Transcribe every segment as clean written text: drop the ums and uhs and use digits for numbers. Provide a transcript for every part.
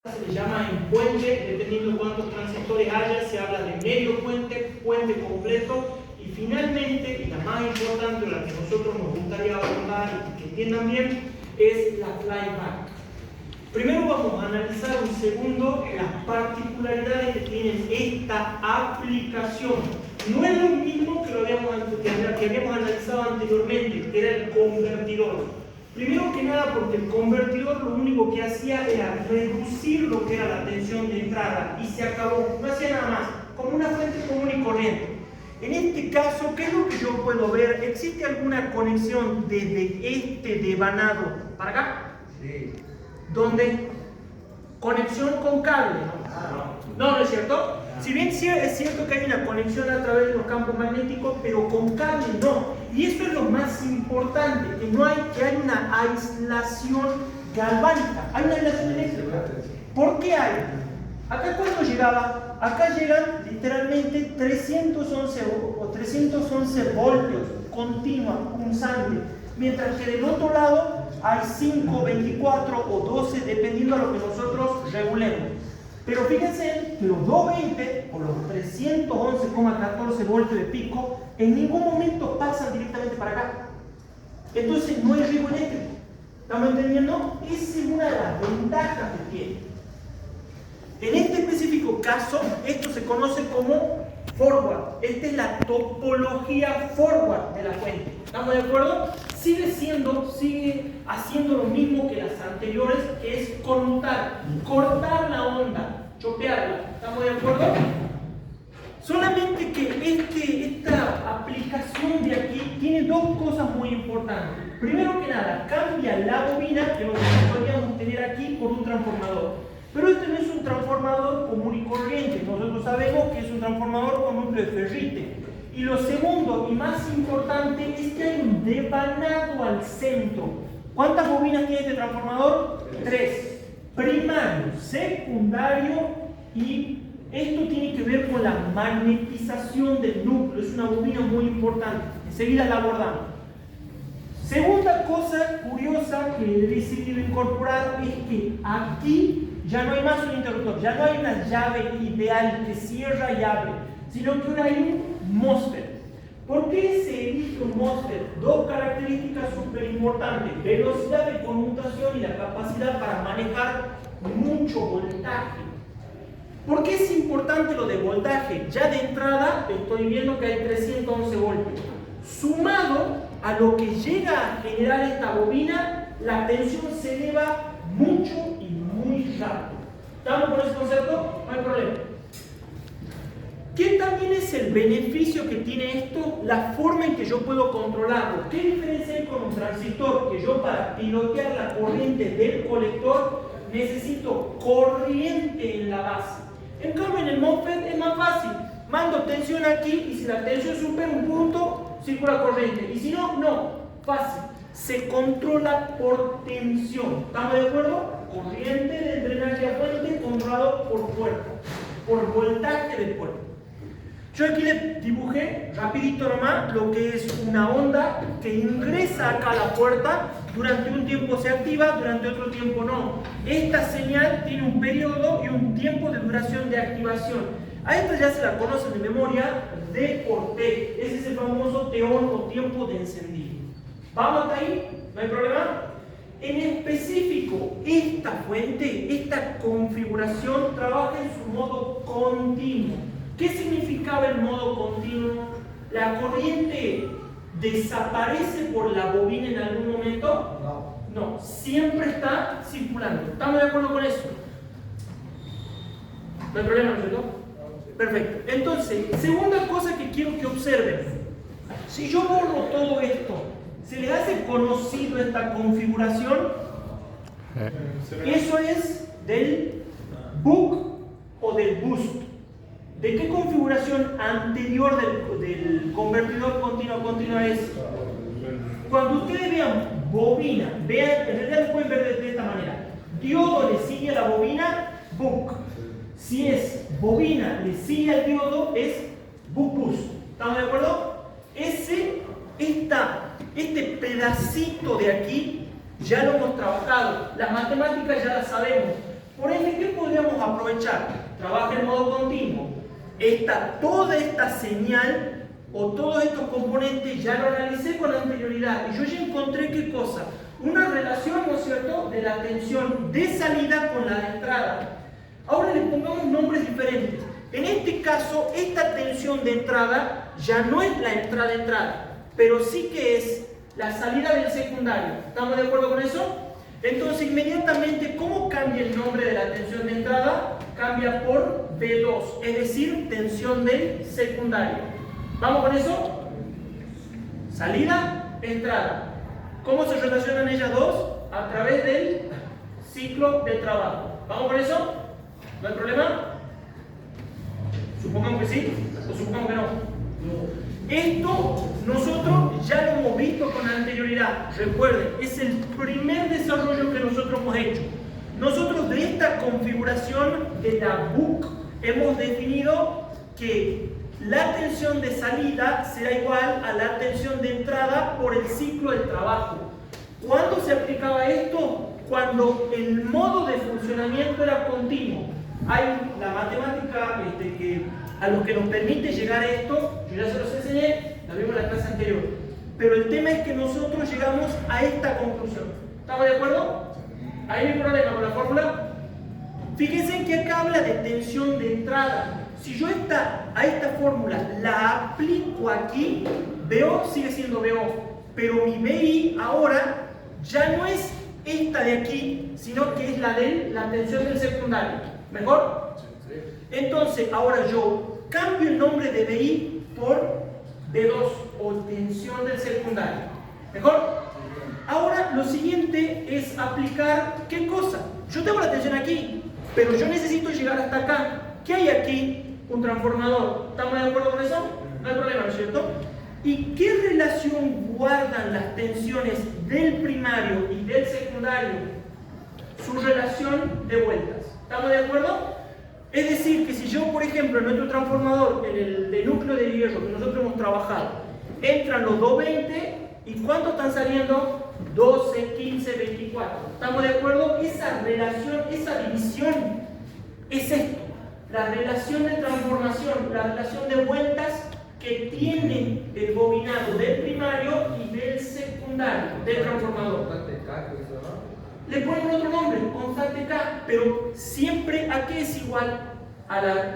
se le llama en puente, dependiendo de cuántos transistores haya, se habla de medio puente, puente completo, y finalmente, y la más importante, la que nosotros nos gustaría abordar y que entiendan bien, es la flyback. Primero vamos a analizar un segundo las particularidades que tiene esta aplicación. No es lo mismo que lo habíamos analizado anteriormente, que era el convertidor. Primero que nada porque el convertidor lo único que hacía era reducir lo que era la tensión de entrada y se acabó, no hacía nada más, como una fuente común y corriente. En este caso, ¿qué es lo que yo puedo ver? ¿Existe alguna conexión desde este devanado para acá? Sí. ¿Dónde? Conexión con cable, ¿no? No es cierto. Si bien sí es cierto que hay una conexión a través de los campos magnéticos, pero con cable no. Y eso es lo más importante, que hay una aislación galvánica, hay una aislación eléctrica. ¿Por qué hay? Acá cuando llegaba, acá llegan literalmente 311 voltios continua, punzante, mientras que del otro lado hay 5, 24 o 12, dependiendo de lo que nosotros regulemos. Pero fíjense que los 220 o los 311,14 voltios de pico en ningún momento pasan directamente para acá. Entonces no hay riesgo eléctrico. ¿Estamos entendiendo? Esa es una de las ventajas que tiene. En este específico caso, esto se conoce como forward. Esta es la topología forward de la fuente. ¿Estamos de acuerdo? Sigue haciendo lo mismo que las anteriores, que es cortar la onda, chopearla. ¿Estamos de acuerdo? Solamente que esta aplicación de aquí tiene dos cosas muy importantes. Primero que nada, cambia la bobina que nosotros podríamos tener aquí por un transformador. Pero este no es un transformador común y corriente. Nosotros sabemos que es un transformador con núcleo de ferrite. Y lo segundo y más importante es que hay un devanado al centro. ¿Cuántas bobinas tiene este transformador? 3. Primario, secundario, y esto tiene que ver con la magnetización del núcleo. Es una bobina muy importante. Enseguida la abordamos. Segunda cosa curiosa que he decidido incorporar es que aquí ya no hay más un interruptor, ya no hay una llave ideal que cierra y abre, sino que ahora hay un MOSFET. ¿Por qué se elige un MOSFET? Dos características súper importantes: velocidad de conmutación y la capacidad para manejar mucho voltaje. ¿Por qué es importante lo de voltaje? Ya de entrada estoy viendo que hay 311 voltios. Sumado a lo que llega a generar esta bobina, la tensión se eleva mucho y muy rápido. ¿Estamos con ese concepto? No hay problema. ¿Qué también es el beneficio que tiene esto? La forma en que yo puedo controlarlo. ¿Qué diferencia hay con un transistor? Que yo, para pilotear la corriente del colector, necesito corriente en la base. En cambio, en el MOSFET es más fácil. Mando tensión aquí y si la tensión supera un punto, circula corriente. Y si no, no. Fácil. Se controla por tensión. ¿Estamos de acuerdo? Corriente del drenaje a fuente controlado por puerto, por voltaje del puerto. Yo aquí le dibujé rapidito nomás lo que es una onda que ingresa acá a la puerta. Durante un tiempo se activa, durante otro tiempo no. Esta señal tiene un periodo y un tiempo de duración de activación. A esta ya se la conocen de memoria, D por T. Ese es el famoso TON o tiempo de encendido. ¿Vamos hasta ahí? ¿No hay problema? En específico, esta fuente, esta configuración trabaja en su modo continuo. ¿Qué significaba el modo continuo? ¿La corriente desaparece por la bobina en algún momento? No, siempre está circulando. ¿Estamos de acuerdo con eso? ¿No hay problema, no es cierto? Perfecto. Entonces, segunda cosa que quiero que observen. Si yo borro todo esto, ¿se le hace conocido esta configuración? Eso es del buck o del boost. ¿De qué configuración anterior del convertidor continua es? Cuando ustedes vean bobina, vean, en realidad lo pueden ver de esta manera. Diodo le sigue a la bobina, buck. Si es bobina le sigue al diodo, es buck boost. ¿Estamos de acuerdo? Este pedacito de aquí ya lo hemos trabajado. Las matemáticas ya las sabemos. Por ende, ¿qué aprovechar, trabaja en modo continuo, toda esta señal o todos estos componentes ya lo analicé con anterioridad y yo ya encontré ¿qué cosa? Una relación, ¿no es cierto?, de la tensión de salida con la de entrada. Ahora le pongamos nombres diferentes. En este caso, esta tensión de entrada ya no es la entrada, pero sí que es la salida del secundario. ¿Estamos de acuerdo con eso? Entonces, inmediatamente, ¿cómo cambia el nombre de la tensión de entrada? Cambia por B2, es decir, tensión del secundario. ¿Vamos con eso? Salida, entrada. ¿Cómo se relacionan ellas dos? A través del ciclo de trabajo. ¿Vamos con eso? ¿No hay problema? Supongamos que sí o supongamos que no. Esto nosotros ya lo hemos visto con anterioridad. Recuerden, es el primer desarrollo que nosotros hemos hecho. Nosotros de esta configuración de la BUC hemos definido que la tensión de salida será igual a la tensión de entrada por el ciclo de trabajo. ¿Cuándo se aplicaba esto? Cuando el modo de funcionamiento era continuo. Hay la matemática que a lo que nos permite llegar a esto, yo ya se los enseñé, la vimos en la clase anterior. Pero el tema es que nosotros llegamos a esta conclusión. ¿Estamos de acuerdo? ¿Hay un problema con la fórmula? Fíjense que acá habla de tensión de entrada. Si yo a esta fórmula la aplico aquí, BO sigue siendo BO, pero mi BI ahora ya no es esta de aquí, sino que es la tensión del secundario. ¿Mejor? Entonces, ahora yo cambio el nombre de BI por B2 o tensión del secundario. ¿Mejor? Ahora lo siguiente es aplicar ¿qué cosa? Yo tengo la tensión aquí, pero yo necesito llegar hasta acá. ¿Qué hay aquí? Un transformador. ¿Estamos de acuerdo con eso? No hay problema, ¿no es cierto? ¿Y qué relación guardan las tensiones del primario y del secundario? Su relación de vueltas. ¿Estamos de acuerdo? Es decir, que si yo, por ejemplo, en nuestro transformador, en el de núcleo de hierro que nosotros hemos trabajado, entran los 220 y ¿cuántos están saliendo? 12, 15, 24. ¿Estamos de acuerdo? Esa relación, esa división es esto. La relación de transformación, la relación de vueltas que tiene el bobinado del primario y del secundario, del transformador. Le ponen otro nombre, constante K, pero siempre ¿a qué es igual?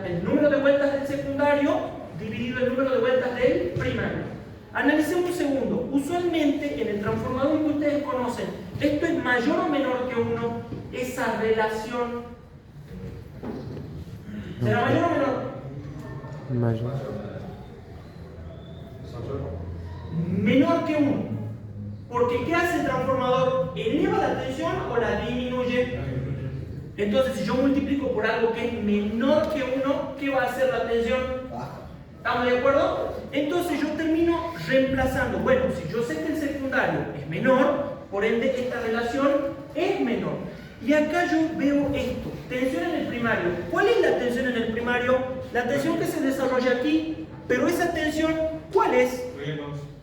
El número de vueltas del secundario dividido el número de vueltas del primario. Analicemos un segundo. Usualmente en el transformador que ustedes conocen, ¿esto es mayor o menor que 1? Esa relación. ¿Será mayor o menor? Mayor. Menor que 1. Porque ¿qué hace el transformador? ¿Eleva la tensión o la disminuye? Entonces, si yo multiplico por algo que es menor que 1, ¿qué va a hacer la tensión? ¿Estamos de acuerdo? Entonces yo termino reemplazando. Bueno, si yo sé que el secundario es menor, por ende esta relación es menor. Y acá yo veo esto, tensión en el primario. ¿Cuál es la tensión en el primario? La tensión que se desarrolla aquí, pero esa tensión, ¿cuál es?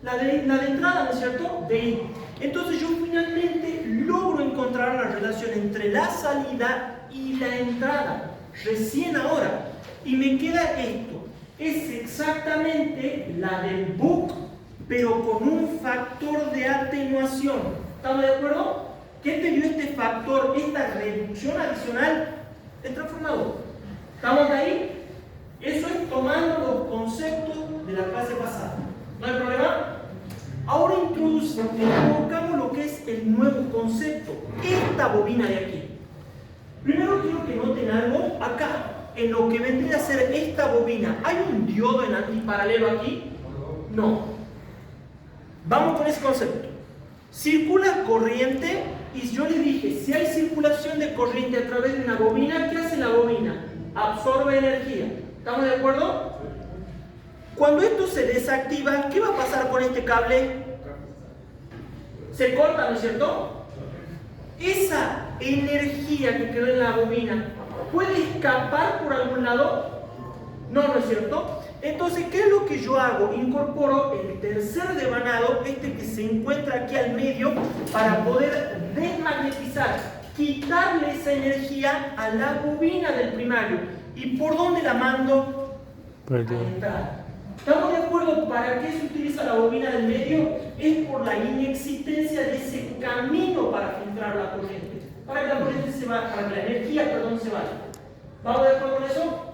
La de entrada, ¿no es cierto? DI. Entonces yo finalmente logro encontrar la relación entre la salida y la entrada, recién ahora. Y me queda esto. Es exactamente la del BUC, pero con un factor de atenuación. ¿Estamos de acuerdo? ¿Qué te dio este factor, esta reducción adicional? El transformador. ¿Estamos de ahí? Eso es tomando los conceptos de la clase pasada. ¿No hay problema? Ahora introduzcamos lo que es el nuevo concepto, esta bobina de aquí. Primero quiero que noten algo acá, en lo que vendría a ser esta bobina. ¿Hay un diodo en antiparalelo aquí? No. Vamos con ese concepto. Circula corriente y yo les dije, si hay circulación de corriente a través de una bobina, ¿qué hace la bobina? Absorbe energía. ¿Estamos de acuerdo? Cuando esto se desactiva, ¿qué va a pasar con este cable? Se corta, ¿no es cierto? Esa energía que quedó en la bobina, ¿puede escapar por algún lado? No, ¿no es cierto? Entonces, ¿qué es lo que yo hago? Incorporo el tercer devanado, este que se encuentra aquí al medio, para poder desmagnetizar quitarle esa energía a la bobina del primario. ¿Y por dónde la mando? Por el A la entrada. ¿Estamos de acuerdo? ¿Para qué se utiliza la bobina del medio? Es por la inexistencia de ese camino para filtrar la corriente. Para que la corriente se vaya, para que la energía, se vaya. ¿Vamos de acuerdo con eso?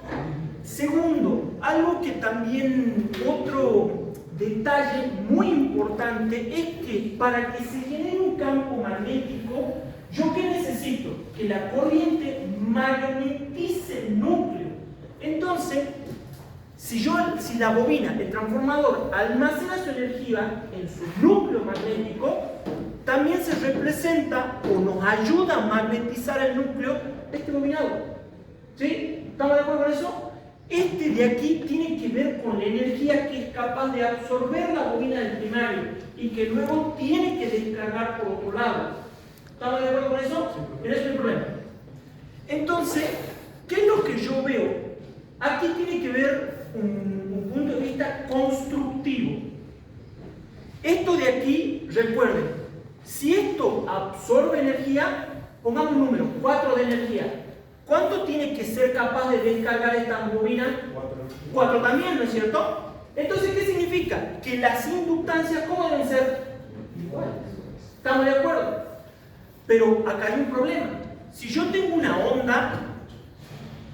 Segundo, algo que también, otro detalle muy importante es que para que se genere un campo magnético, ¿yo qué necesito? Que la corriente magnetice el núcleo. Entonces, si la bobina, el transformador, almacena su energía en su núcleo magnético, también se representa o nos ayuda a magnetizar el núcleo este bobinado. ¿Sí? ¿Estamos de acuerdo con eso? Este de aquí tiene que ver con la energía que es capaz de absorber la bobina del primario y que luego tiene que descargar por otro lado. ¿Estamos de acuerdo con eso? Pero eso es el problema. Entonces, ¿qué es lo que yo veo? Aquí tiene que ver un punto de vista constructivo. Esto de aquí, recuerden, si esto absorbe energía, pongamos un número, 4 de energía. ¿Cuánto tiene que ser capaz de descargar esta bobina? 4 también, ¿no es cierto? Entonces, ¿qué significa? Que las inductancias, ¿cómo deben ser? Iguales. ¿Estamos de acuerdo? Pero acá hay un problema. Si yo tengo una onda,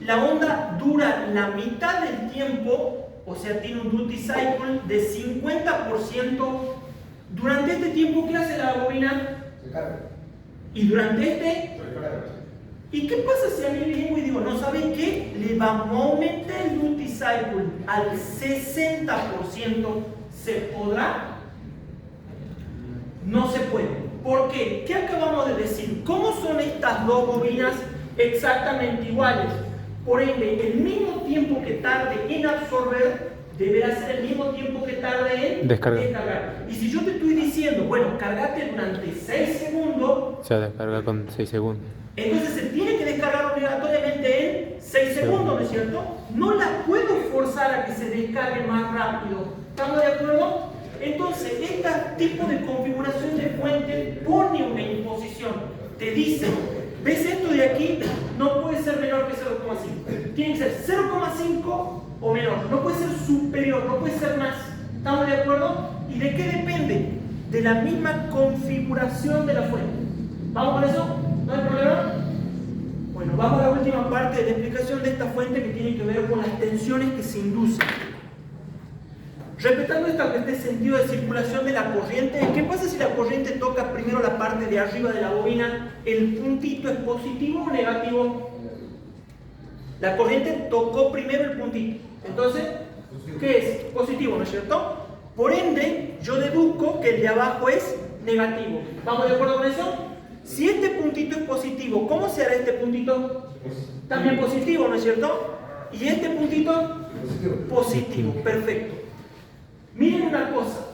la onda dura la mitad del tiempo, o sea, tiene un duty cycle de 50%. Durante este tiempo, ¿qué hace la bobina? Se carga. Y durante este... Se carga. ¿Y qué pasa si a mí vengo y digo, no saben qué? Le vamos a aumentar el duty cycle al 60%. ¿Se podrá? No se puede. ¿Por qué? ¿Qué acabamos de decir? ¿Cómo son estas dos bobinas exactamente iguales? Por ende, el mismo tiempo que tarde en absorber deberá ser el mismo tiempo que tarde en descargar. Y si yo te estoy diciendo, bueno, cargate durante 6 segundos, Se descarga con 6 segundos. entonces se tiene que descargar obligatoriamente en 6 segundos, ¿no es cierto? No la puedo forzar a que se descargue más rápido. ¿Estamos de acuerdo? Entonces, este tipo de configuración de fuente pone una imposición. Te dice, ¿ves esto de aquí? No puede ser menor que 0,5. Tiene que ser 0,5 o menor. No puede ser superior, no puede ser más. ¿Estamos de acuerdo? ¿Y de qué depende? De la misma configuración de la fuente. ¿Vamos con eso? ¿No hay problema? Bueno, vamos a la última parte de la explicación de esta fuente que tiene que ver con las tensiones que se inducen. Respetando este sentido de circulación de la corriente, ¿qué pasa si la corriente toca primero la parte de arriba de la bobina? ¿El puntito es positivo o negativo? La corriente tocó primero el puntito. Entonces, ¿qué es? Positivo, ¿no es cierto? Por ende, yo deduzco que el de abajo es negativo. ¿Vamos de acuerdo con eso? Si este puntito es positivo, ¿cómo se hará este puntito? También positivo, ¿no es cierto? ¿Y este puntito? Positivo, perfecto. Miren una cosa.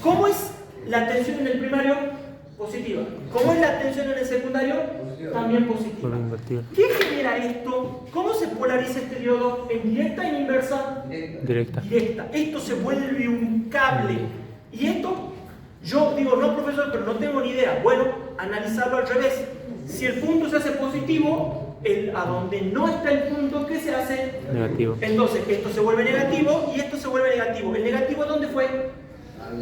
¿Cómo es la tensión en el primario? Positiva. ¿Cómo es la tensión en el secundario? También positiva. ¿Qué genera esto? ¿Cómo se polariza este diodo? ¿En directa o en inversa? Directa. Directa. Esto se vuelve un cable. Y esto, yo digo, no profesor, pero no tengo ni idea. Bueno, analizarlo al revés. Si el punto se hace positivo, a donde no está el punto, ¿qué se hace? Negativo. Entonces, esto se vuelve negativo y esto se vuelve negativo. ¿El negativo dónde fue?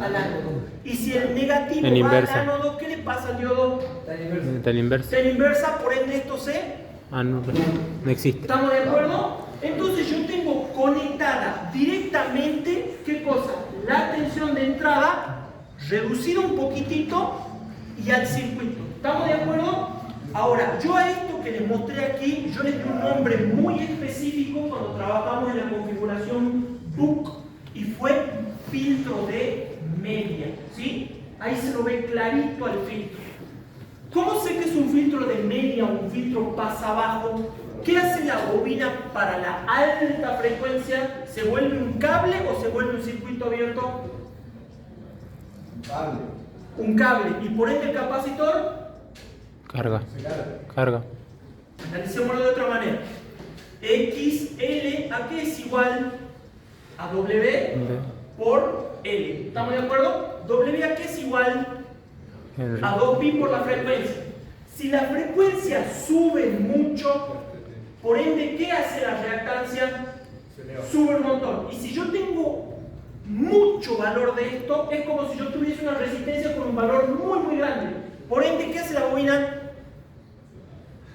Al ánodo. Y si el negativo En va inversa. al ánodo, ¿qué le pasa al diodo? Está en inversa. Está en inversa, por ende esto se... No existe. ¿Estamos de acuerdo? Entonces yo tengo conectada directamente, ¿qué cosa? La tensión de entrada, reducida un poquitito y al circuito. ¿Estamos de acuerdo? Ahora, yo a esto que les mostré aquí, yo les di un nombre muy específico cuando trabajamos en la configuración BUC y fue filtro de media, ¿sí? Ahí se lo ve clarito al filtro. ¿Cómo sé que es un filtro de media o un filtro pasa abajo? ¿Qué hace la bobina para la alta frecuencia? ¿Se vuelve un cable o se vuelve un circuito abierto? Cable. Un cable. ¿Y por ende el capacitor? Carga. Se carga. Carga. Analicémoslo de otra manera. XL, ¿a qué es igual? A W por L. ¿Estamos de acuerdo? W, ¿a qué es igual? A 2pi por la frecuencia. Si la frecuencia sube mucho, por ende, ¿qué hace la reactancia? Sube un montón. Y si yo tengo mucho valor de esto, es como si yo tuviese una resistencia con un valor muy, muy grande. Por ende, ¿qué hace la bobina?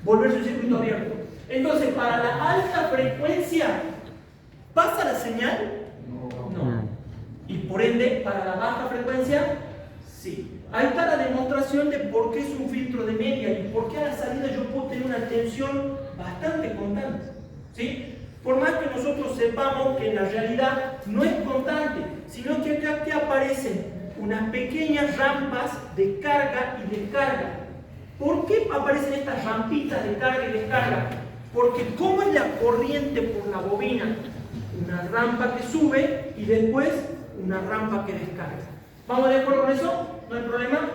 Volverse un circuito abierto. Entonces, para la alta frecuencia, ¿pasa la señal? No. Y por ende, para la baja frecuencia, sí. Ahí está la demostración de por qué es un filtro de media y por qué a la salida yo puedo tener una tensión bastante constante. ¿Sí? Por más que nosotros sepamos que en la realidad no es constante, sino que acá te aparecen unas pequeñas rampas de carga y descarga. ¿Por qué aparecen estas rampitas de carga y descarga? Porque ¿cómo es la corriente por la bobina? Una rampa que sube y después una rampa que descarga. ¿Vamos de acuerdo con eso? ¿No hay problema?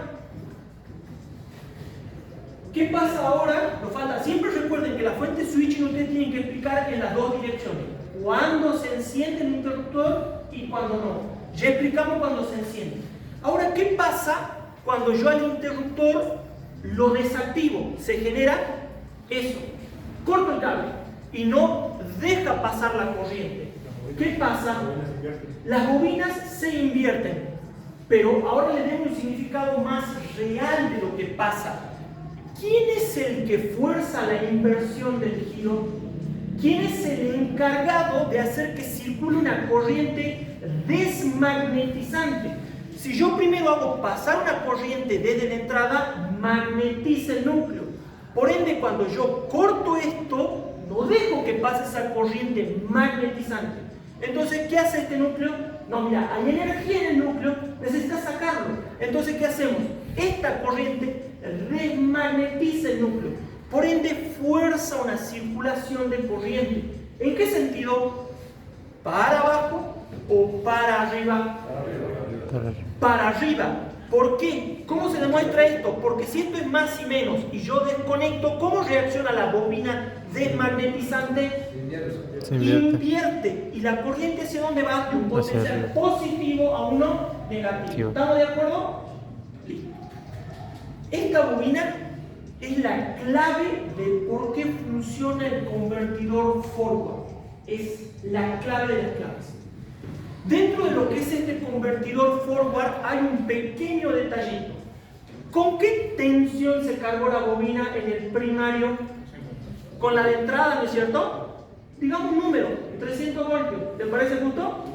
¿Qué pasa ahora? Nos falta. Siempre recuerden que la fuente switching ustedes tienen que explicar en las dos direcciones. Cuándo se enciende el interruptor y cuándo no. Ya explicamos cuándo se enciende. Ahora, ¿qué pasa cuando yo al interruptor lo desactivo? Se genera eso. Corto el cable y no deja pasar la corriente. ¿Qué pasa? Las bobinas se invierten. Pero ahora le demos un significado más real de lo que pasa. ¿Quién es el que fuerza la inversión del giro? ¿Quién es el encargado de hacer que circule una corriente desmagnetizante? Si yo primero hago pasar una corriente desde la entrada, magnetiza el núcleo. Por ende, cuando yo corto esto, no dejo que pase esa corriente magnetizante. Entonces, ¿qué hace este núcleo? No, mira, hay energía en el núcleo, necesitas sacarlo. Entonces, ¿qué hacemos? Esta corriente desmagnetiza el núcleo. Por ende, fuerza una circulación de corriente. ¿En qué sentido? ¿Para abajo o para arriba? Para arriba. ¿Por qué? ¿Cómo se demuestra esto? Porque si esto es más y menos y yo desconecto, ¿cómo reacciona la bobina desmagnetizante? Se invierte. ¿Y la corriente hacia dónde va? De un potencial positivo a uno negativo. ¿Estamos de acuerdo? Listo. Esta bobina es la clave de por qué funciona el convertidor forward. Es la clave de las claves. Dentro de lo que es este convertidor forward hay un pequeño detallito. ¿Con qué tensión se cargó la bobina en el primario? Con la de entrada, ¿no es cierto? Digamos un número, 300 voltios. ¿Te parece justo?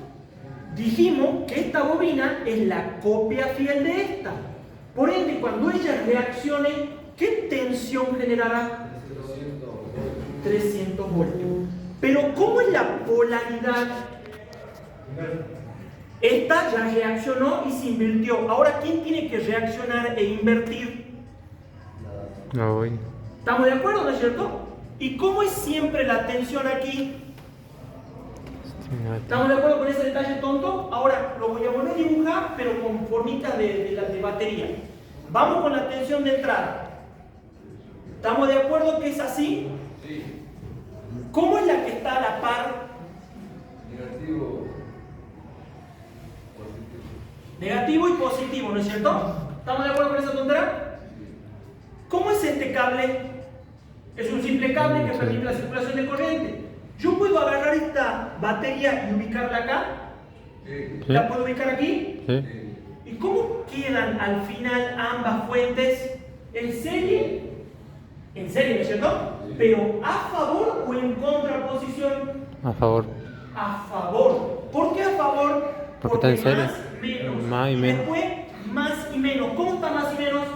Dijimos que esta bobina es la copia fiel de esta. Por ende, cuando ella reaccione, ¿qué tensión generará? 300 voltios. Pero ¿cómo es la polaridad? Esta ya reaccionó y se invirtió. Ahora, ¿quién tiene que reaccionar e invertir? No voy. ¿Estamos de acuerdo, no es cierto? ¿Y cómo es siempre la tensión aquí? ¿Estamos de acuerdo con ese detalle tonto? Ahora lo voy a volver a dibujar, pero con formitas de batería. Vamos con la tensión de entrada. ¿Estamos de acuerdo que es así? Sí. ¿Cómo es la que está a la par? Negativo. Negativo y positivo, ¿no es cierto? ¿Estamos de acuerdo con esa tontera? ¿Cómo es este cable? Es un simple cable que permite la circulación de corriente. Yo puedo agarrar esta batería y ubicarla acá. Sí. ¿La puedo ubicar aquí? Sí. ¿Y cómo quedan al final ambas fuentes? ¿En serie? ¿En serie, no es cierto? Pero ¿a favor o en contraposición? A favor. A favor. ¿Por qué a favor? Porque está en serie. Más, menos. Más y menos. Después, más y menos. ¿Cómo está más y menos?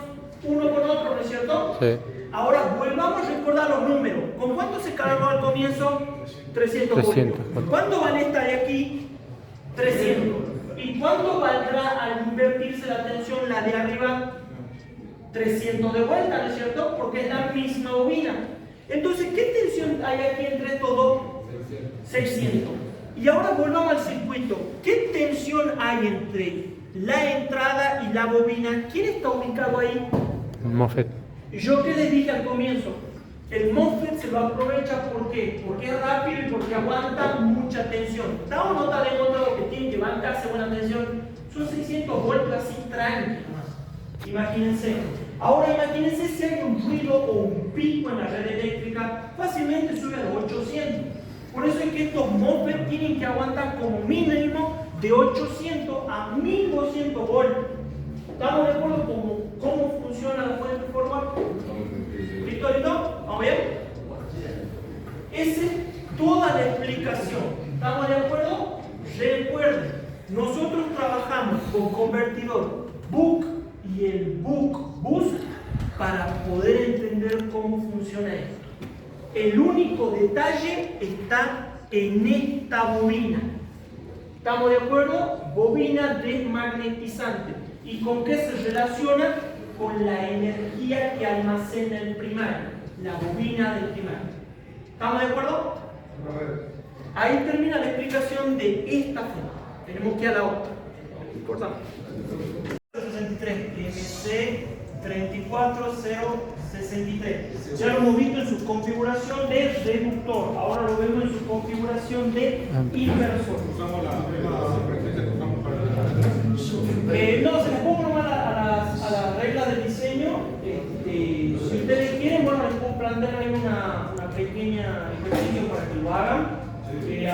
Uno con otro, ¿no es cierto? Sí. Ahora, volvamos a recordar los números. ¿Con cuánto se cargó al comienzo? 300 voltios. 300. ¿Cuánto vale esta de aquí? 300. ¿Y cuánto valdrá al invertirse la tensión la de arriba? 300 de vuelta, ¿no es cierto? Porque es la misma bobina. Entonces, ¿qué tensión hay aquí entre estos dos? 600. Y ahora volvamos al circuito. ¿Qué tensión hay entre la entrada y la bobina? ¿Quién está ubicado ahí? MOSFET. Yo que les dije al comienzo, el MOSFET se lo aprovecha ¿por qué? Porque es rápido y porque aguanta mucha tensión. ¿Damos nota de lo que tiene que bancarse buena tensión? Son 600 voltios así tranqui nomás. Imagínense. Ahora imagínense si hay un ruido o un pico en la red eléctrica, fácilmente sube a los 800. Por eso es que estos MOSFET tienen que aguantar como mínimo de 800 a 1200 voltios. ¿Estamos de acuerdo con cómo funciona la fuente forward? ¿Listo, listo? ¿Vamos bien? Esa es toda la explicación. ¿Estamos de acuerdo? Recuerden, nosotros trabajamos con convertidor BUC y el BUC bus para poder entender cómo funciona esto. El único detalle está en esta bobina. ¿Estamos de acuerdo? Bobina desmagnetizante. ¿Y con qué se relaciona? Con la energía que almacena el primario, la bobina del primario. ¿Estamos de acuerdo? Ahí termina la explicación de esta forma. Tenemos que ir a la otra. Cortamos. 63, MC 34063. Ya lo hemos visto en su configuración de reductor. Ahora lo vemos en su configuración de inversor. Usamos la misma frecuencia que usamos para No, se les pongo nomás a las reglas del diseño. Si ustedes quieren, bueno, les puedo plantear ahí una pequeña ejercicio para que lo hagan. A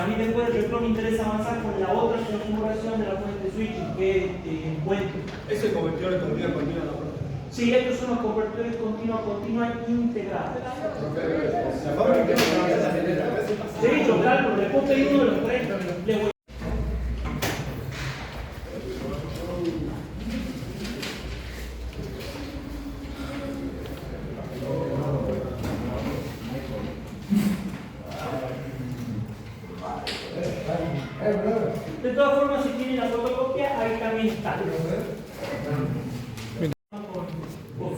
mí después del reclamo me interesa avanzar con la otra configuración de la fuente switching que encuentro. ese convertidor de continua continua, ¿no? Sí, estos son los convertidores continua integrados. La fábrica que De hecho, claro, le puedo pedir uno de los tres. Le voy. De todas formas, si tienen la fotocopia, ahí también está.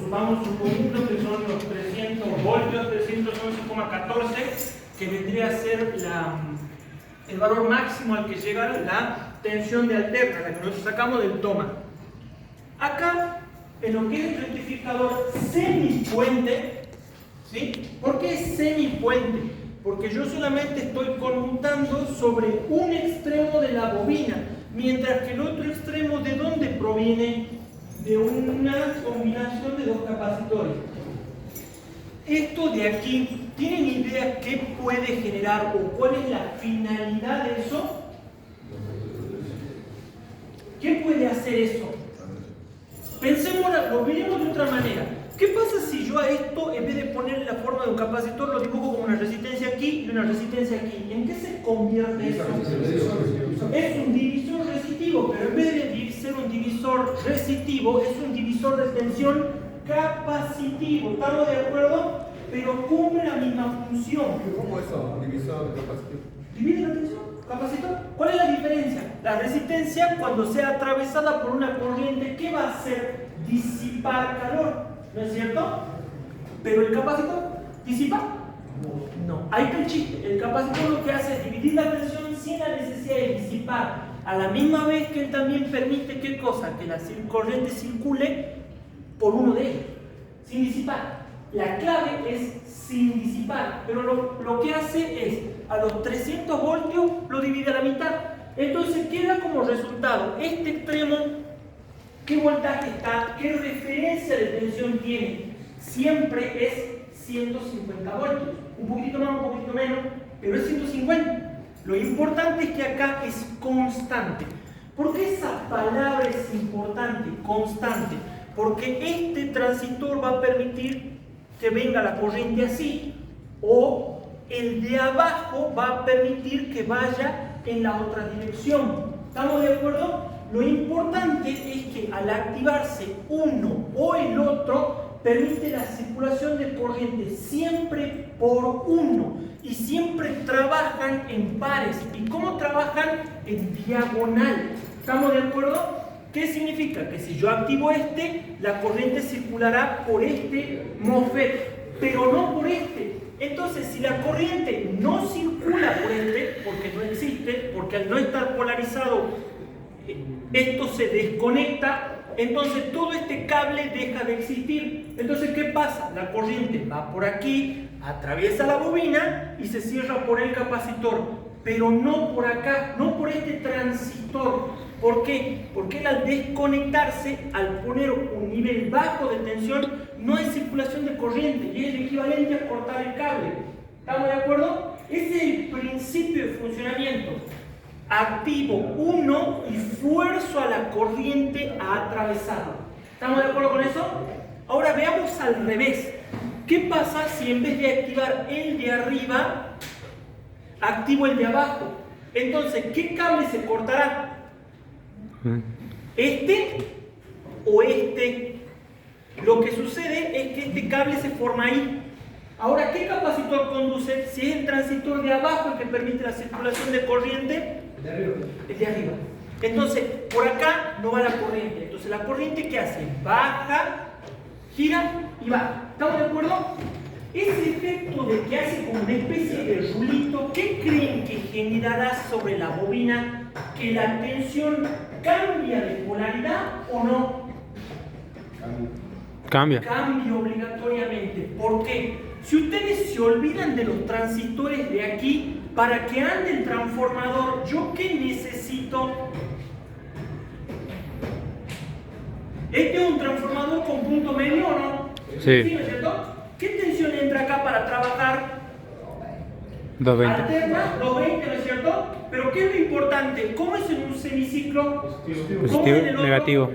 Vamos suponiendo que son los 300 voltios, 311,14, que vendría a ser el valor máximo al que llega la tensión de alterna, la que nosotros sacamos del toma. Acá, en lo que es el rectificador semipuente, ¿sí? ¿Por qué es semipuente? Porque yo solamente estoy conmutando sobre un extremo de la bobina, mientras que el otro extremo, ¿de dónde proviene? De una combinación de dos capacitores. Esto de aquí, ¿tienen idea qué puede generar o cuál es la finalidad de eso? ¿Qué puede hacer eso? Pensemos, lo veremos de otra manera. ¿Qué pasa si yo a esto, en vez de ponerle la forma de un capacitor, lo dibujo como una resistencia aquí y una resistencia aquí? ¿En qué se convierte eso? Es un divisor resistivo, pero en vez de ser un divisor resistivo, es un divisor de tensión capacitivo. ¿Estamos de acuerdo? Pero cumple la misma función. ¿Cómo eso? Divisor de capacitivo. ¿Divide la tensión? ¿Capacitor? ¿Cuál es la diferencia? La resistencia, cuando sea atravesada por una corriente, ¿qué va a hacer? Disipar calor. ¿No es cierto? Pero el capacitor, ¿disipa? No. Ahí está el chiste. El capacitor lo que hace es dividir la tensión sin la necesidad de disipar. A la misma vez que él también permite, ¿qué cosa? Que la corriente circule por uno de ellos, sin disipar. La clave es sin disipar, pero lo que hace es, a los 300 voltios lo divide a la mitad. Entonces queda como resultado, este extremo, ¿qué voltaje está? ¿Qué referencia de tensión tiene? Siempre es 150 voltios. Un poquito más, un poquito menos, pero es 150. Lo importante es que acá es constante. ¿Por qué esa palabra es importante? Constante. Porque este transistor va a permitir que venga la corriente así, o el de abajo va a permitir que vaya en la otra dirección. ¿Estamos de acuerdo? Lo importante es que al activarse uno o el otro, permite la circulación de corriente siempre por uno y siempre trabajan en pares. ¿Y cómo trabajan? En diagonal. ¿Estamos de acuerdo? ¿Qué significa? Que si yo activo este, la corriente circulará por este MOSFET, pero no por este. Entonces, si la corriente no circula por este, porque no existe, porque al no estar polarizado, esto se desconecta, entonces todo este cable deja de existir. Entonces, ¿qué pasa? La corriente va por aquí, atraviesa la bobina y se cierra por el capacitor, pero no por acá, no por este transistor. ¿Por qué? Porque él al desconectarse, al poner un nivel bajo de tensión, no hay circulación de corriente y es el equivalente a cortar el cable. ¿Estamos de acuerdo? Ese es el principio de funcionamiento. Activo 1 y fuerzo a la corriente a atravesarlo. ¿Estamos de acuerdo con eso? Ahora veamos al revés. ¿Qué pasa si en vez de activar el de arriba, activo el de abajo? Entonces, ¿qué cable se cortará? ¿Este o este? Lo que sucede es que este cable se forma ahí. Ahora, ¿qué capacitor conduce? Si es el transistor de abajo el que permite la circulación de corriente, el de arriba. Entonces, por acá no va la corriente. Entonces, la corriente, ¿qué hace? Baja, gira y baja. ¿Estamos de acuerdo? Ese efecto de que hace como una especie de rulito, ¿qué creen que generará sobre la bobina? ¿Que la tensión cambia de polaridad o no? Cambia. Cambia obligatoriamente. ¿Por qué? Si ustedes se olvidan de los transistores de aquí, para que ande el transformador, ¿yo qué necesito? ¿Este es un transformador con punto medio o no? Sí. ¿Sí, no es cierto? ¿Qué tensión entra acá para trabajar? 220. Alterna, 220, ¿no es cierto? Pero ¿qué es lo importante? ¿Cómo es en un semiciclo? ¿Cómo Positivo, es en el otro? negativo.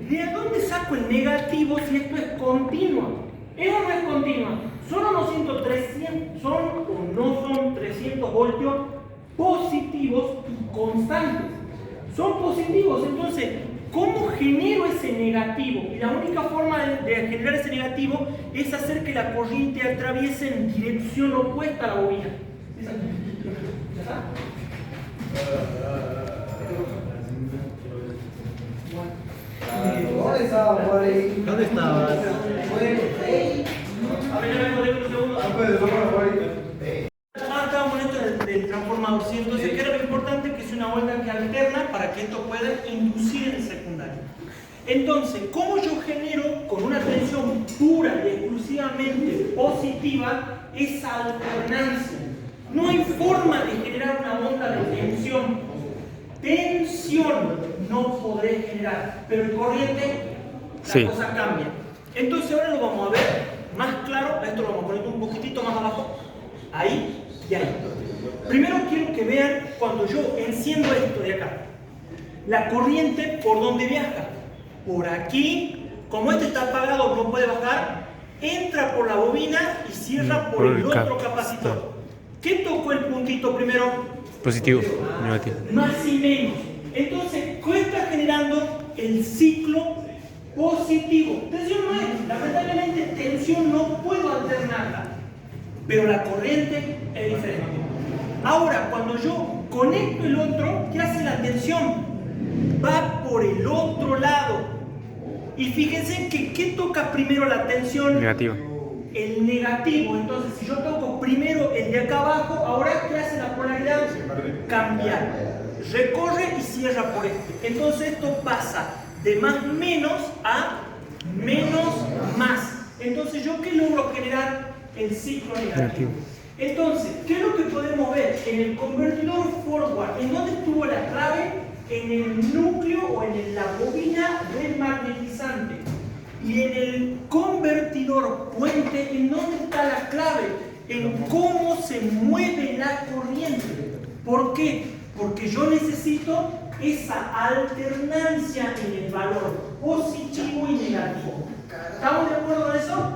¿De dónde saco el negativo si esto es continuo? ¿Es o no es continua? ¿Son o no 300, son o no son 300 voltios positivos y constantes? Son positivos, entonces, ¿cómo genero ese negativo? Y la única forma de generar ese negativo es hacer que la corriente atraviese en dirección opuesta a la bobina. ¿Ya está? ¿Dónde estabas? A ver, ya vengo, déjame un segundo. Estábamos en esto del transformador, ¿sí? Entonces, ¿qué era lo importante? Que es una vuelta que alterna para que esto pueda inducir en el secundario. Entonces, ¿cómo yo genero con una tensión pura y exclusivamente positiva esa alternancia? No hay forma de generar una onda de tensión. Tensión no podré generar, pero en corriente la cosa cambia. Entonces ahora lo vamos a ver más claro. Esto lo vamos a poner un poquitito más abajo. Ahí y ahí. Primero quiero que vean cuando yo enciendo esto de acá. La corriente, ¿por dónde viaja? Por aquí. Como este está apagado, no puede bajar. Entra por la bobina y cierra por el otro capacitor. ¿Qué tocó el puntito primero? Positivo, negativo. Más y menos. Entonces, ¿qué está generando el ciclo positivo? Tensión no es. Lamentablemente, tensión no puedo alternarla. Pero la corriente es diferente. Ahora, cuando yo conecto el otro, ¿qué hace la tensión? Va por el otro lado. Y fíjense que ¿qué toca primero la tensión? Negativo. El negativo. Entonces, si yo toco primero el de acá abajo, ahora ¿qué hace la polaridad? Cambiar. Recorre y cierra por este. Entonces esto pasa de más menos a menos más. Entonces, ¿yo qué logro generar? El ciclo negativo. Entonces, ¿qué es lo que podemos ver? En el convertidor forward, ¿en dónde estuvo la clave? En el núcleo o en la bobina desmagnetizante. Y en el convertidor puente, ¿en dónde está la clave? En cómo se mueve la corriente. ¿Por qué? Porque yo necesito esa alternancia en el valor positivo y negativo. ¿Estamos de acuerdo en eso?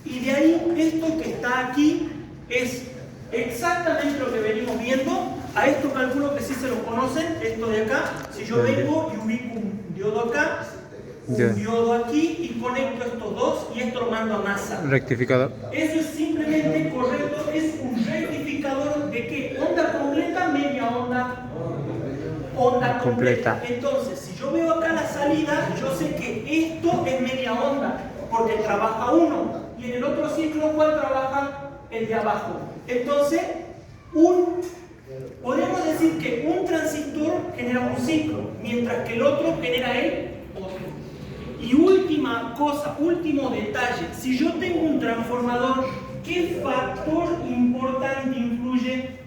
Y de ahí, esto que está aquí es exactamente lo que venimos viendo. A esto calculo que sí se lo conocen, esto de acá. Si yo vengo y ubico un diodo acá, un diodo aquí y conecto estos dos y esto lo mando a masa. Rectificador. Eso es simplemente correcto, es un rectificador de qué? Onda completa, media onda. Onda completa. Entonces, si yo veo acá la salida, yo sé que esto es media onda, porque trabaja uno. Y en el otro ciclo, ¿cuál trabaja? El de abajo. Entonces, podemos decir que un transistor genera un ciclo, mientras que el otro genera el otro. Y última cosa, último detalle, si yo tengo un transformador, ¿qué factor importante influye?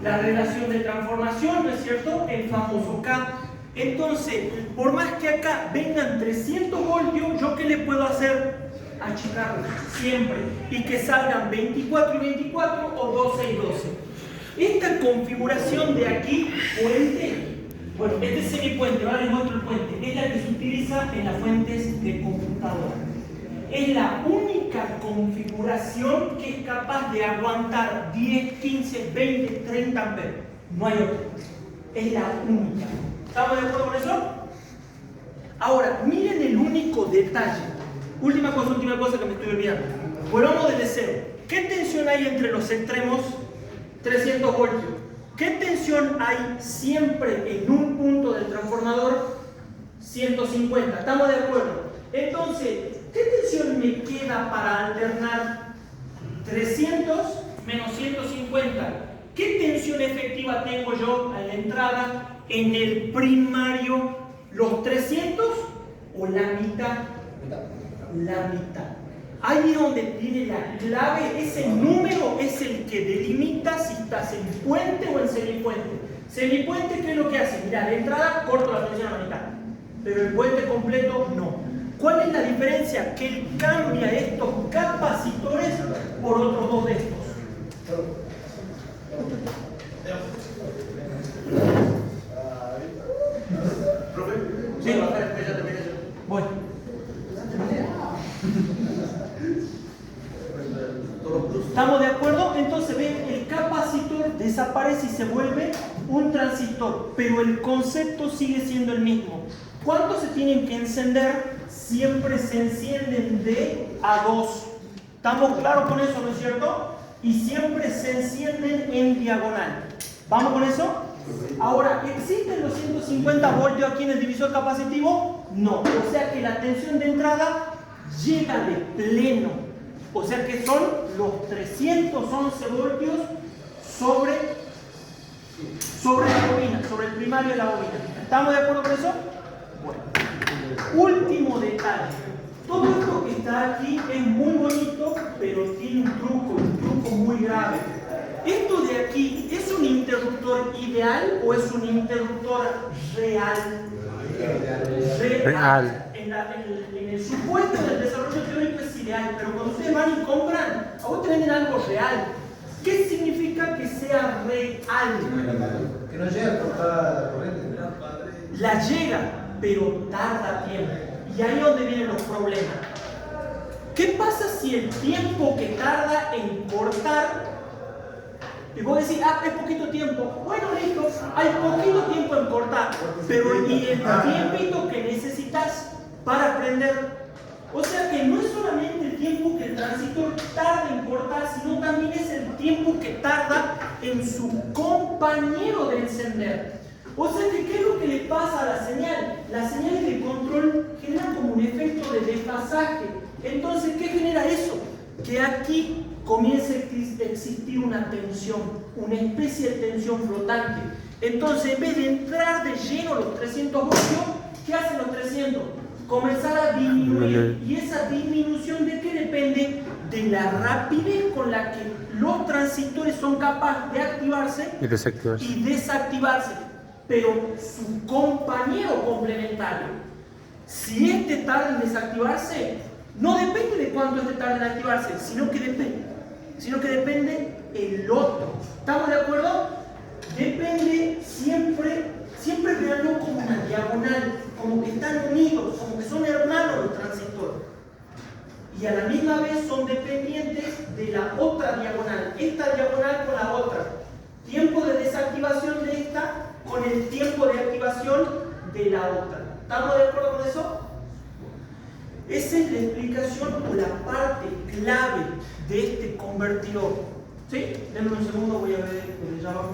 la relación de transformación, ¿no es cierto? El famoso K. Entonces, por más que acá vengan 300 voltios, ¿yo qué le puedo hacer? Achicarlo, siempre. Y que salgan 24 y 24 o 12 y 12. Esta configuración de aquí, puente, bueno, este es semipuente, ahora les muestro el puente, es la que se utiliza en las fuentes de computadora. Es la única configuración que es capaz de aguantar 10, 15, 20, 30 amperes. No hay otra. Es la única. ¿Estamos de acuerdo con eso? Ahora, miren el único detalle. Última cosa que me estoy olvidando. Volvamos desde cero. ¿Qué tensión hay entre los extremos? 300 voltios. ¿Qué tensión hay siempre en un punto del transformador? 150. ¿Estamos de acuerdo? Entonces, ¿qué tensión me queda para alternar 300 menos 150? ¿Qué tensión efectiva tengo yo a la entrada en el primario? ¿Los 300 o la mitad? La mitad. Ahí es donde tiene la clave. Ese número es el que delimita si estás en puente o en semipuente. Semipuente, ¿qué es lo que hace? Mira, la entrada corto la tensión a la mitad, pero el puente completo no. ¿Cuál es la diferencia? Que él cambia estos capacitores por otros dos de estos. ¿Sí? Bueno. ¿Estamos de acuerdo? Entonces, ven, el capacitor desaparece y se vuelve un transistor, pero el concepto sigue siendo el mismo. ¿Cuántos se tienen que encender? Siempre se encienden de a 2. ¿Estamos claros con eso, no es cierto? Y siempre se encienden en diagonal. ¿Vamos con eso? Ahora, ¿existen los 150 voltios aquí en el divisor capacitivo? No. O sea que la tensión de entrada llega de pleno. O sea que son los 311 voltios sobre la bobina, sobre el primario de la bobina. ¿Estamos de acuerdo con eso? Bueno. Último detalle. Todo esto que está aquí es muy bonito, pero tiene un truco muy grave. ¿Esto de aquí es un interruptor ideal o es un interruptor real? Real. En el supuesto del desarrollo teórico es ideal, pero cuando ustedes van y compran, a vos te venden algo real. ¿Qué significa que sea real? Que no llega a cortar la corriente. La llega, pero tarda tiempo. Y ahí es donde vienen los problemas. ¿Qué pasa si el tiempo que tarda en cortar, y vos decís, es poquito tiempo? Bueno, listo, hay poquito tiempo en cortar, pero ¿y el tiempito que necesitas para prender? O sea que no es solamente el tiempo que el transistor tarda en cortar, sino también es el tiempo que tarda en su compañero de encender. O sea que, ¿qué es lo que le pasa a la señal? Las señales de control generan como un efecto de desfasaje. Entonces, ¿qué genera eso? Que aquí comienza a existir una tensión, una especie de tensión flotante. Entonces, en vez de entrar de lleno los 300 voltios, ¿qué hacen los 300? Comenzar a disminuir. ¿Y esa disminución de qué depende? De la rapidez con la que los transistores son capaces de activarse y desactivarse. Pero su compañero complementario, si este tarda en desactivarse, no depende de cuánto este tarda en activarse, sino que depende el otro. ¿Estamos de acuerdo? Depende siempre veanlo como una diagonal, como que están unidos, como que son hermanos los transistores. Y a la misma vez son dependientes de la otra diagonal, esta diagonal con la otra. Tiempo de desactivación de esta con el tiempo de activación de la otra. ¿Estamos de acuerdo con eso? Esa es la explicación o la parte clave de este convertidor. ¿Sí? Denme un segundo, voy a ver ya abajo.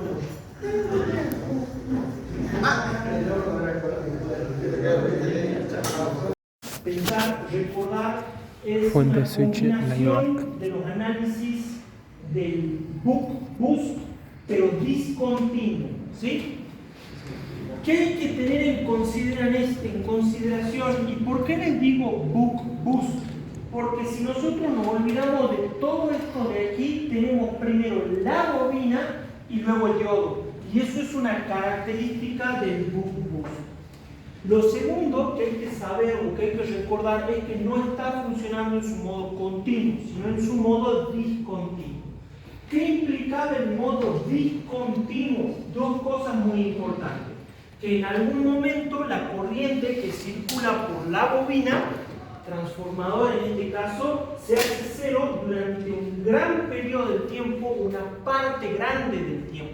Pensar, recordar, es Fuente una switch combinación de los análisis del buck boost, pero discontinuo. ¿Sí? ¿Qué hay que tener en consideración? ¿Y por qué les digo buck boost? Porque si nosotros nos olvidamos de todo esto de aquí, tenemos primero la bobina y luego el diodo. Y eso es una característica del buck-boost. Lo segundo que hay que saber o que hay que recordar es que no está funcionando en su modo continuo, sino en su modo discontinuo. ¿Qué implicaba el modo discontinuo? Dos cosas muy importantes. Que en algún momento la corriente que circula por la bobina, transformador en este caso, se hace cero durante un gran periodo de tiempo, una parte grande del tiempo.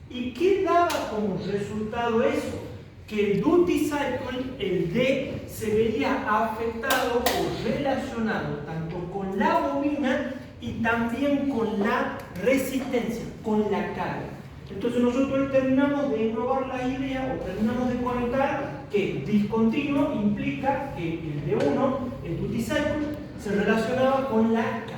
¿Y qué daba como resultado eso? Que el duty cycle, el D, se vería afectado o relacionado tanto con la bobina y también con la resistencia, con la carga. Entonces nosotros terminamos de englobar la idea o terminamos de conectar que discontinuo implica que el D1, el duty cycle, se relacionaba con la carga.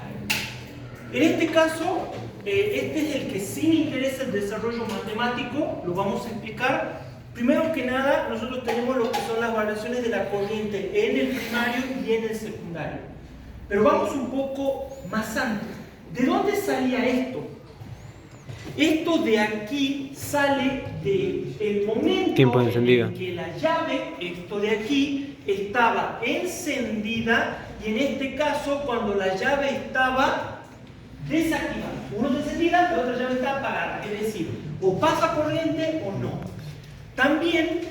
En este caso, este es el que sí me interesa el desarrollo matemático, lo vamos a explicar. Primero que nada, nosotros tenemos lo que son las variaciones de la corriente en el primario y en el secundario. Pero vamos un poco más antes. ¿De dónde salía esto? Esto de aquí sale del momento Tiempo encendido. en que la llave, esto de aquí, estaba encendida y en este caso cuando la llave estaba desactivada. Uno está encendida, la otra llave está apagada. Es decir, o pasa corriente o no. También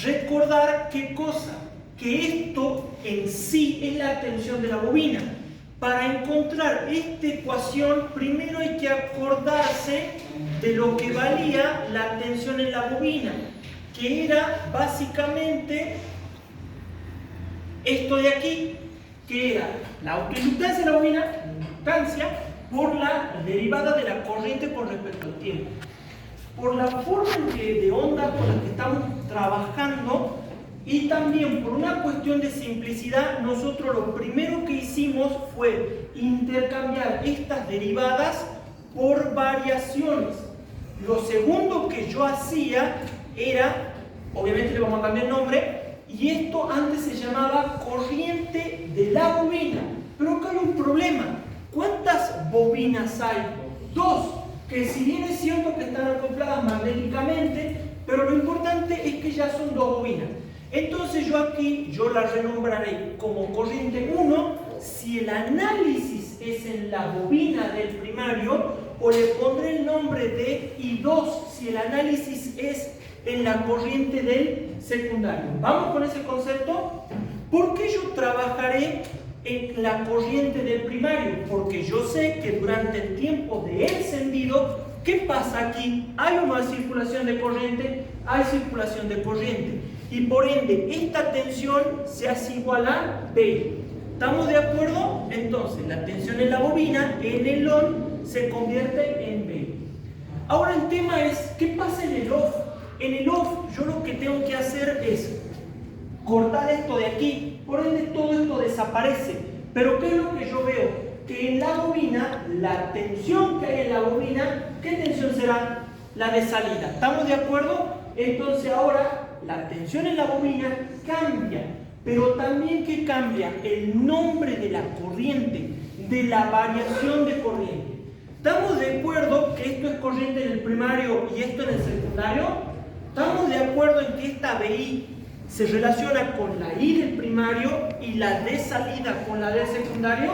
recordar qué cosa, que esto en sí es la tensión de la bobina. Para encontrar esta ecuación, primero hay que acordarse de lo que valía la tensión en la bobina, que era básicamente esto de aquí, que era la autoinductancia de la bobina, inductancia, por la derivada de la corriente con respecto al tiempo. Por la forma de onda con la que estamos trabajando y también por una cuestión de simplicidad, nosotros lo primero que hicimos fue intercambiar estas derivadas por variaciones. Lo segundo que yo hacía era, obviamente le vamos a cambiar el nombre, y esto antes se llamaba corriente de la bobina. Pero acá hay un problema. ¿Cuántas bobinas hay? Dos, que si bien es cierto que están acopladas magnéticamente, pero lo importante es que ya son dos bobinas. Entonces yo aquí, yo la renombraré como corriente 1 si el análisis es en la bobina del primario, o le pondré el nombre de I2 si el análisis es en la corriente del secundario. ¿Vamos con ese concepto? ¿Por qué yo trabajaré en la corriente del primario? Porque yo sé que durante el tiempo de encendido, ¿qué pasa aquí? Hay una circulación de corriente, hay circulación de corriente. Y por ende, esta tensión se hace igual a B. ¿Estamos de acuerdo? Entonces, la tensión en la bobina, en el on, se convierte en B. Ahora el tema es, ¿qué pasa en el off? En el off, yo lo que tengo que hacer es cortar esto de aquí, por ende todo esto desaparece. Pero ¿qué es lo que yo veo? Que en la bobina, la tensión que hay en la bobina, ¿qué tensión será? La de salida. ¿Estamos de acuerdo? Entonces ahora la tensión en la bobina cambia, pero también ¿qué cambia? El nombre de la corriente, de la variación de corriente. ¿Estamos de acuerdo que esto es corriente en el primario y esto en el secundario? ¿Estamos de acuerdo en que esta BI se relaciona con la I del primario y la de salida con la del secundario?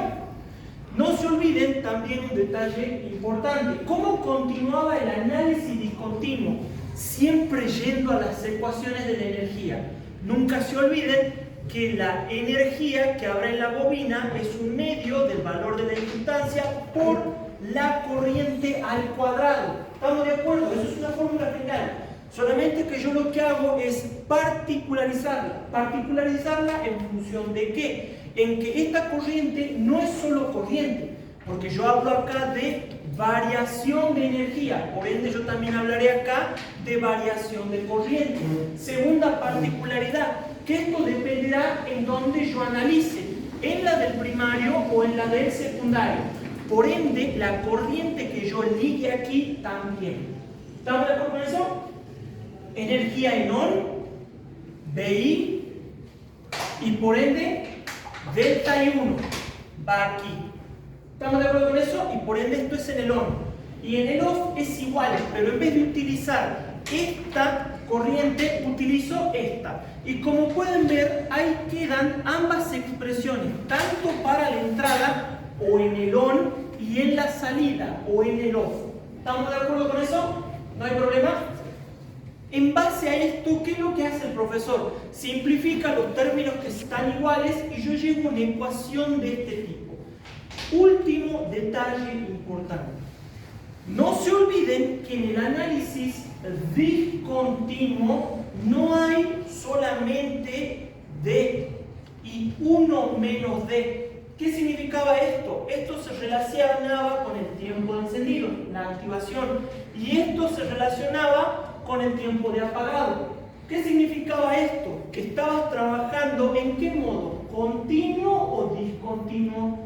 No se olviden también un detalle importante. ¿Cómo continuaba el análisis discontinuo? Siempre yendo a las ecuaciones de la energía. Nunca se olviden que la energía que habrá en la bobina es un medio del valor de la inductancia por la corriente al cuadrado. ¿Estamos de acuerdo? Eso es una fórmula general. Solamente que yo lo que hago es particularizarla. ¿Particularizarla en función de qué? En que esta corriente no es solo corriente, porque yo hablo acá de variación de energía, por ende yo también hablaré acá de variación de corriente. Segunda particularidad, que esto dependerá en donde yo analice, en la del primario o en la del secundario. Por ende, la corriente que yo ligue aquí también. ¿Estamos de acuerdo con eso? Energía en on, BI, y por ende, delta I1 va aquí. ¿Estamos de acuerdo con eso? Y por ende esto es en el on. Y en el off es igual, pero en vez de utilizar esta corriente, utilizo esta. Y como pueden ver, ahí quedan ambas expresiones, tanto para la entrada o en el on y en la salida o en el off. ¿Estamos de acuerdo con eso? ¿No hay problema? En base a esto, ¿qué es lo que hace el profesor? Simplifica los términos que están iguales y yo llevo una ecuación de este tipo. Último detalle importante. No se olviden que en el análisis discontinuo no hay solamente D y 1 menos D. ¿Qué significaba esto? Esto se relacionaba con el tiempo de encendido, la activación, y esto se relacionaba con el tiempo de apagado. ¿Qué significaba esto? Que estabas trabajando ¿en qué modo? ¿Continuo o discontinuo?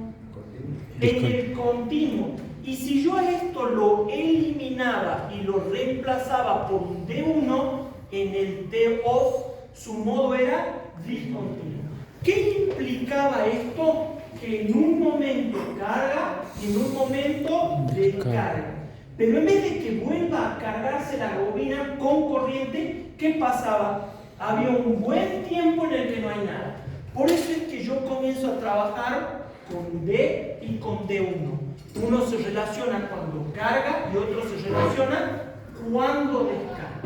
En el continuo. Y si yo a esto lo eliminaba y lo reemplazaba por un D1, en el D-off su modo era discontinuo. ¿Qué implicaba esto? Que en un momento carga y en un momento descarga. Pero en vez de que vuelva a cargarse la bobina con corriente, ¿qué pasaba? Había un buen tiempo en el que no hay nada. Por eso es que yo comienzo a trabajar con D y con D1. Uno se relaciona cuando carga y otro se relaciona cuando descarga.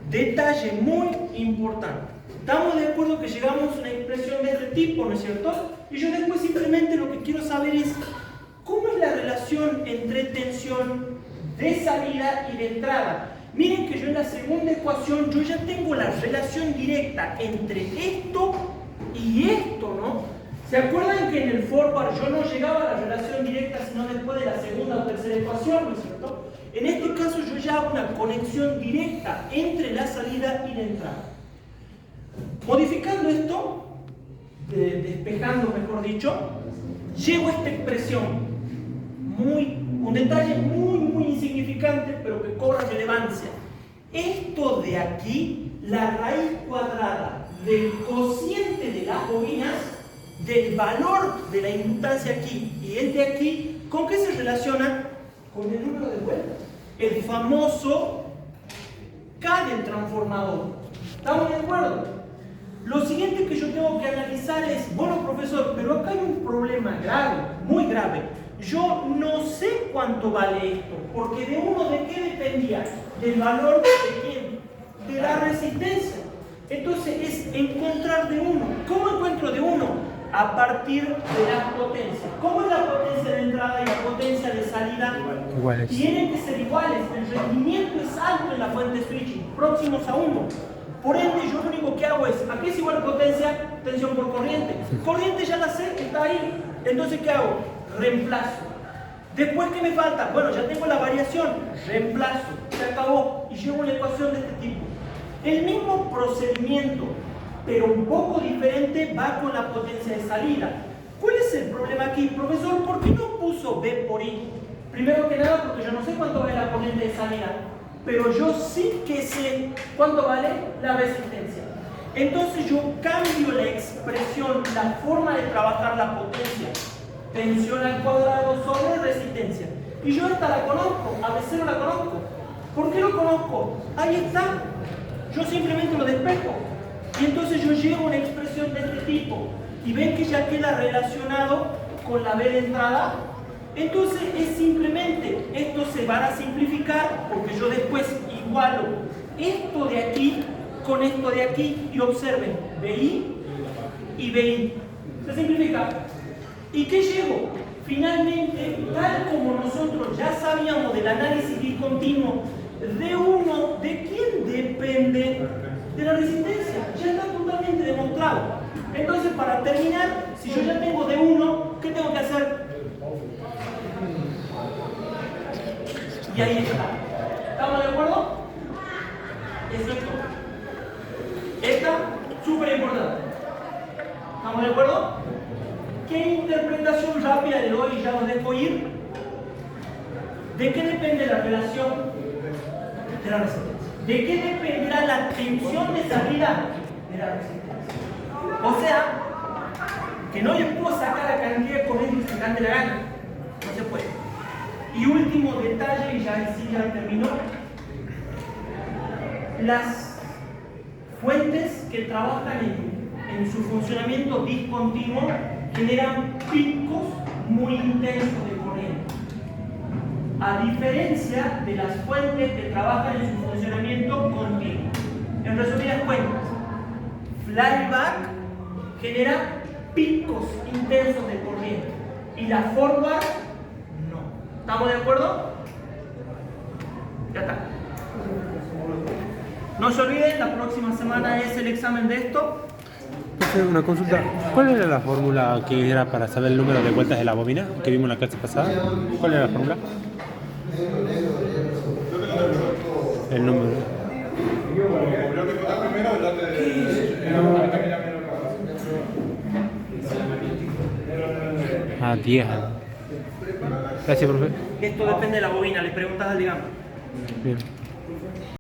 Detalle muy importante. Estamos de acuerdo que llegamos a una expresión de este tipo, ¿no es cierto? Y yo después simplemente lo que quiero saber es ¿cómo es la relación entre tensión de salida y de entrada? Miren que yo en la segunda ecuación yo ya tengo la relación directa entre esto y esto, ¿no? ¿Se acuerdan que en el forward yo no llegaba a la relación directa sino después de la segunda o tercera ecuación, ¿no es cierto? En este caso yo ya hago una conexión directa entre la salida y la entrada. Modificando esto, despejando mejor dicho, llego a esta expresión. Un detalle muy insignificante, pero que cobra relevancia. Esto de aquí, la raíz cuadrada del cociente de las bobinas, del valor de la inductancia aquí y el de aquí, ¿con qué se relaciona? Con el número de vueltas. El famoso K del transformador. ¿Estamos de acuerdo? Lo siguiente que yo tengo que analizar es, bueno profesor, pero acá hay un problema grave, muy grave. Yo no sé cuánto vale esto, porque de uno, ¿de qué dependía? Del valor de quién, de la resistencia. Entonces es encontrar de uno. ¿Cómo encuentro de uno? A partir de las potencias. ¿Cómo es la potencia de entrada y la potencia de salida? Iguales. Tienen que ser iguales. El rendimiento es alto en la fuente switching, próximos a 1. Por ende, yo lo único que hago es, ¿a qué es igual potencia? Tensión por corriente. Corriente ya la sé, está ahí. Entonces, ¿qué hago? Reemplazo. Después, ¿qué me falta? Bueno, ya tengo la variación. Reemplazo. Se acabó. Y llevo una ecuación de este tipo. El mismo procedimiento, pero un poco diferente, va con la potencia de salida. ¿Cuál es el problema aquí? Profesor, ¿por qué no puso B por I? Primero que nada, porque yo no sé cuánto vale la corriente de salida, pero yo sí que sé cuánto vale la resistencia. Entonces yo cambio la expresión, la forma de trabajar la potencia. Tensión al cuadrado sobre resistencia. Y yo esta la conozco, a veces no la conozco. ¿Por qué lo conozco? Ahí está. Yo simplemente lo despejo. Y entonces yo llevo una expresión de este tipo. Y ven que ya queda relacionado con la B de entrada. Entonces es simplemente, esto se va a simplificar porque yo después igualo esto de aquí con esto de aquí y observen, BI y BI. Se simplifica. ¿Y qué llevo? Finalmente, tal como nosotros ya sabíamos del análisis discontinuo, D1, ¿de quién depende? De la resistencia. Ya está totalmente demostrado. Entonces, para terminar, si yo ya tengo D1, ¿qué tengo que hacer? Y ahí está. ¿Estamos de acuerdo? Eso es todo. Esta, súper importante. ¿Estamos de acuerdo? ¿Qué interpretación rápida le doy y ya los dejo ir? ¿De qué depende la relación de la resistencia? ¿De qué dependerá la tensión de salida de la resistencia? O sea, que no le puedo sacar la cantidad de corriente que se gane la gana. No se puede. Y último detalle, y ya sí ya terminó. Las fuentes que trabajan en su funcionamiento discontinuo generan picos muy intensos de corriente. A diferencia de las fuentes que trabajan en su funcionamiento continuo. En resumidas cuentas, flyback genera picos intensos de corriente y la forward no. ¿Estamos de acuerdo? Ya está. No se olviden, la próxima semana es el examen de esto. Entonces, una consulta. ¿Cuál era la fórmula que era para saber el número de vueltas de la bobina que vimos en la clase pasada? ¿Cuál era la fórmula? El número. Creo que está primero, ya Ah, 10. Gracias, profe. Esto depende de la bobina, le preguntas al digamos. Bien.